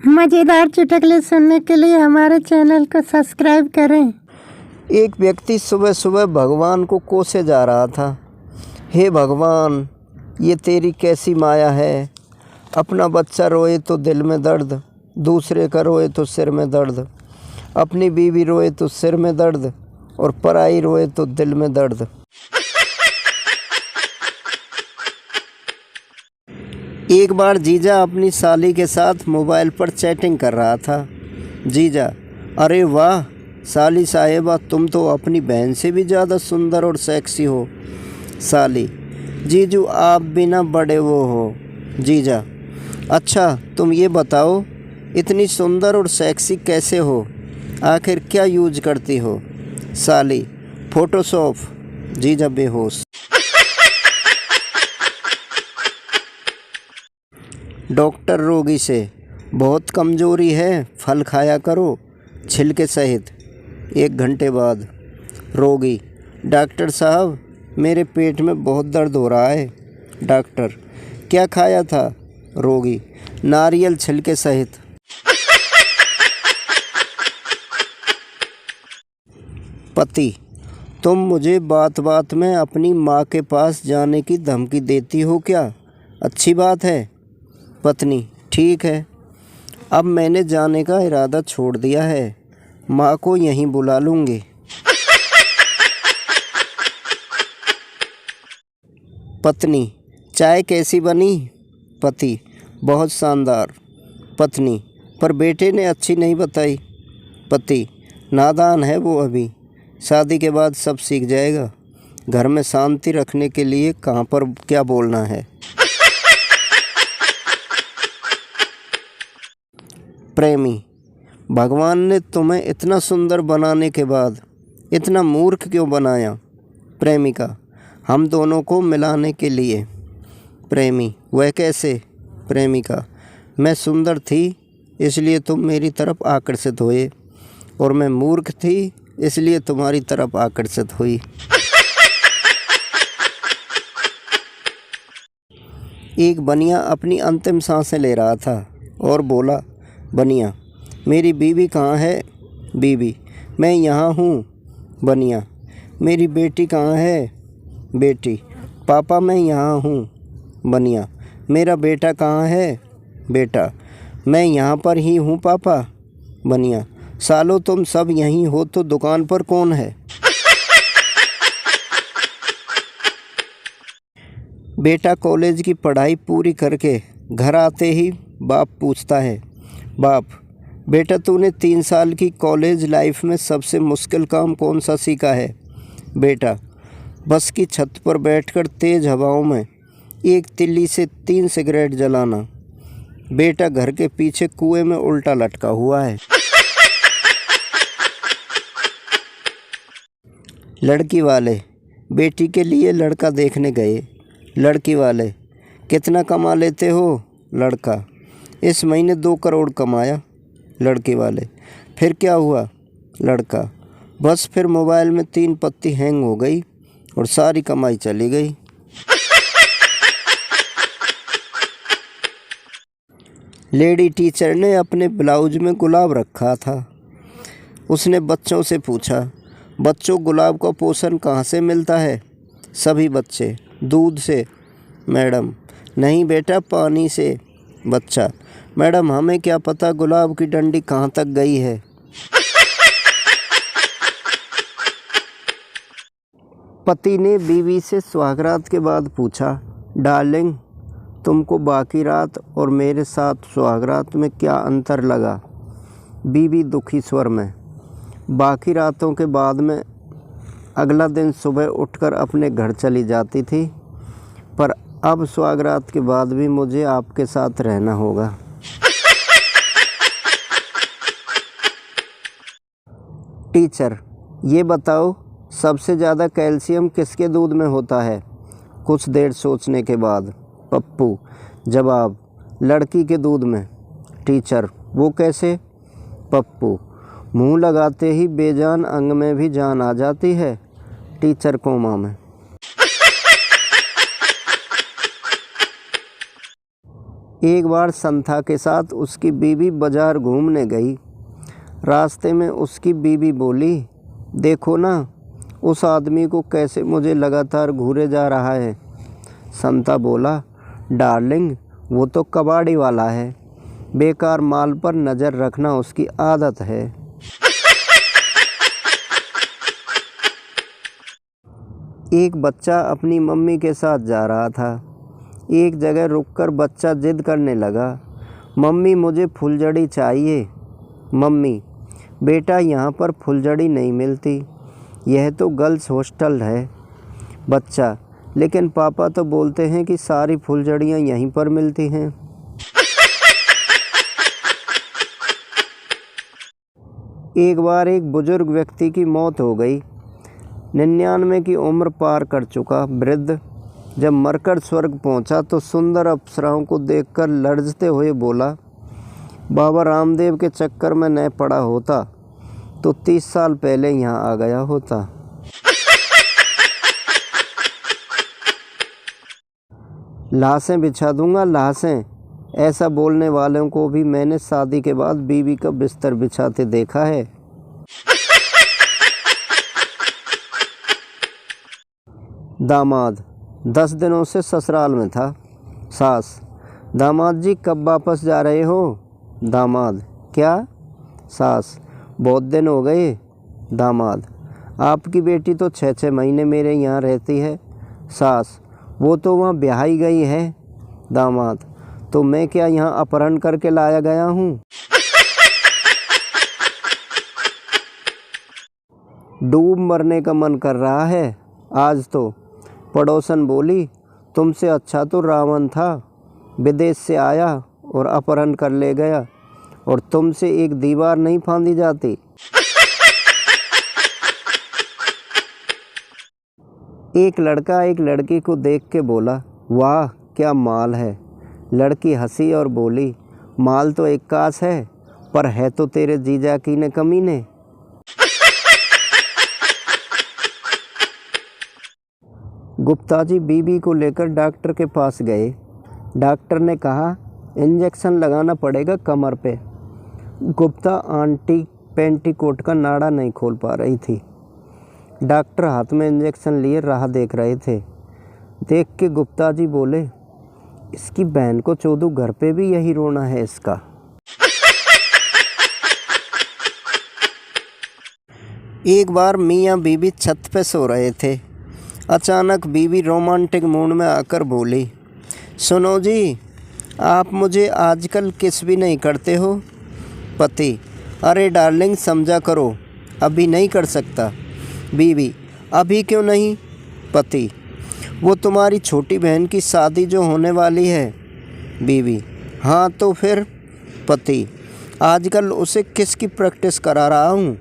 मज़ेदार चुटकुले सुनने के लिए हमारे चैनल को सब्सक्राइब करें। एक व्यक्ति सुबह सुबह भगवान को कोसे जा रहा था। हे भगवान, ये तेरी कैसी माया है। अपना बच्चा रोए तो दिल में दर्द, दूसरे का रोए तो सिर में दर्द। अपनी बीवी रोए तो सिर में दर्द और पराई रोए तो दिल में दर्द। एक बार जीजा अपनी साली के साथ मोबाइल पर चैटिंग कर रहा था। जीजा: अरे वाह साली साहेबा, तुम तो अपनी बहन से भी ज़्यादा सुंदर और सेक्सी हो। साली: जीजू आप भी ना बड़े वो हो। जीजा: अच्छा तुम ये बताओ, इतनी सुंदर और सेक्सी कैसे हो, आखिर क्या यूज करती हो। साली: फोटोशॉप। जीजा बेहोश। डॉक्टर रोगी से: बहुत कमजोरी है, फल खाया करो छिलके सहित। 1 घंटे बाद। रोगी: डॉक्टर साहब मेरे पेट में बहुत दर्द हो रहा है। डॉक्टर: क्या खाया था। रोगी: नारियल छिलके सहित। पति: तुम मुझे बात बात में अपनी माँ के पास जाने की धमकी देती हो क्या, अच्छी बात है। पत्नी: ठीक है, अब मैंने जाने का इरादा छोड़ दिया है, माँ को यहीं बुला लूँगी। पत्नी: चाय कैसी बनी। पति: बहुत शानदार। पत्नी: पर बेटे ने अच्छी नहीं बताई। पति: नादान है वो, अभी शादी के बाद सब सीख जाएगा। घर में शांति रखने के लिए कहाँ पर क्या बोलना है। प्रेमी: भगवान ने तुम्हें इतना सुंदर बनाने के बाद इतना मूर्ख क्यों बनाया। प्रेमिका: हम दोनों को मिलाने के लिए। प्रेमी: वह कैसे। प्रेमिका: मैं सुंदर थी इसलिए तुम मेरी तरफ आकर्षित हुए, और मैं मूर्ख थी इसलिए तुम्हारी तरफ आकर्षित हुई। एक बनिया अपनी अंतिम सांसें ले रहा था और बोला: बनिया: मेरी बीवी कहाँ है। बीवी: मैं यहाँ हूँ। बनिया: मेरी बेटी कहाँ है। बेटी: पापा मैं यहाँ हूँ। बनिया: मेरा बेटा कहाँ है। बेटा: मैं यहाँ पर ही हूँ पापा। बनिया: सालो तुम सब यहीं हो तो दुकान पर कौन है। बेटा कॉलेज की पढ़ाई पूरी करके घर आते ही बाप पूछता है: बाप बेटा तूने 3 साल की कॉलेज लाइफ में सबसे मुश्किल काम कौन सा सीखा है। बेटा: बस की छत पर बैठकर तेज़ हवाओं में एक तिल्ली से 3 सिगरेट जलाना। बेटा घर के पीछे कुएं में उल्टा लटका हुआ है। लड़की वाले बेटी के लिए लड़का देखने गए। लड़की वाले: कितना कमा लेते हो। लड़का: इस महीने 2 करोड़ कमाया। लड़की वाले: फिर क्या हुआ। लड़का: बस फिर मोबाइल में 3 पत्ती हैंग हो गई और सारी कमाई चली गई। लेडी टीचर ने अपने ब्लाउज में गुलाब रखा था। उसने बच्चों से पूछा: बच्चों गुलाब का पोषण कहाँ से मिलता है। सभी बच्चे: दूध से। मैडम: नहीं बेटा, पानी से। बच्चा: मैडम हमें क्या पता गुलाब की डंडी कहाँ तक गई है। पति ने बीवी से सुहागरात के बाद पूछा: डार्लिंग तुमको बाकी रात और मेरे साथ सुहागरात में क्या अंतर लगा। बीवी दुखी स्वर में: बाकी रातों के बाद में अगला दिन सुबह उठकर अपने घर चली जाती थी, पर अब सुहागरात के बाद भी मुझे आपके साथ रहना होगा। टीचर: ये बताओ सबसे ज़्यादा कैल्शियम किसके दूध में होता है। कुछ देर सोचने के बाद पप्पू: जवाब: लड़की के दूध में। टीचर: वो कैसे। पप्पू: मुंह लगाते ही बेजान अंग में भी जान आ जाती है। टीचर कोमा में। एक बार संथा के साथ उसकी बीवी बाजार घूमने गई। रास्ते में उसकी बीवी बोली, देखो ना उस आदमी को कैसे मुझे लगातार घूरे जा रहा है। संता बोला, डार्लिंग वो तो कबाड़ी वाला है, बेकार माल पर नज़र रखना उसकी आदत है। एक बच्चा अपनी मम्मी के साथ जा रहा था। एक जगह रुककर बच्चा जिद करने लगा, मम्मी मुझे फुलझड़ी चाहिए। मम्मी, बेटा यहाँ पर फुलझड़ी नहीं मिलती, यह तो गर्ल्स हॉस्टल है। बच्चा, लेकिन पापा तो बोलते हैं कि सारी फुलझड़ियाँ यहीं पर मिलती हैं। एक बार एक बुजुर्ग व्यक्ति की मौत हो गई। 99 की उम्र पार कर चुका वृद्ध जब मरकर स्वर्ग पहुंचा तो सुंदर अप्सराओं को देखकर लर्जते हुए बोला, बाबा रामदेव के चक्कर में न पड़ा होता तो 30 साल पहले यहाँ आ गया होता। लाशें बिछा दूंगा लाशें, ऐसा बोलने वालों को भी मैंने शादी के बाद बीवी का बिस्तर बिछाते देखा है। दामाद 10 दिनों से ससुराल में था। सास, दामाद जी कब वापस जा रहे हो? दामाद, क्या? सास, बहुत दिन हो गए। दामाद, आपकी बेटी तो 6-6 महीने मेरे यहाँ रहती है। सास, वो तो वहाँ ब्याही गई है। दामाद, तो मैं क्या यहाँ अपहरण करके लाया गया हूँ? डूब मरने का मन कर रहा है आज तो। पड़ोसन बोली, तुमसे अच्छा तो रावण था, विदेश से आया और अपहरण कर ले गया, और तुमसे एक दीवार नहीं फांदी जाती। एक लड़का एक लड़की को देख के बोला, वाह क्या माल है। लड़की हंसी और बोली, माल तो एक कास है, पर है तो तेरे जीजा की ने कमीने। गुप्ता जी बीबी को लेकर डॉक्टर के पास गए। डॉक्टर ने कहा, इंजेक्शन लगाना पड़ेगा कमर पे। गुप्ता आंटी पेंटीकोट का नाड़ा नहीं खोल पा रही थी। डॉक्टर हाथ में इंजेक्शन लिए राह देख रहे थे। देख के गुप्ता जी बोले, इसकी बहन को चोदू घर पे भी यही रोना है इसका। एक बार मियाँ बीबी छत पे सो रहे थे। अचानक बीवी रोमांटिक मूड में आकर बोली, सुनो जी, आप मुझे आजकल किस भी नहीं करते हो। पति, अरे डार्लिंग समझा करो, अभी नहीं कर सकता। बीवी, अभी क्यों नहीं? पति, वो तुम्हारी छोटी बहन की शादी जो होने वाली है। बीवी, हाँ तो फिर? पति, आजकल उसे किसकी प्रैक्टिस करा रहा हूँ।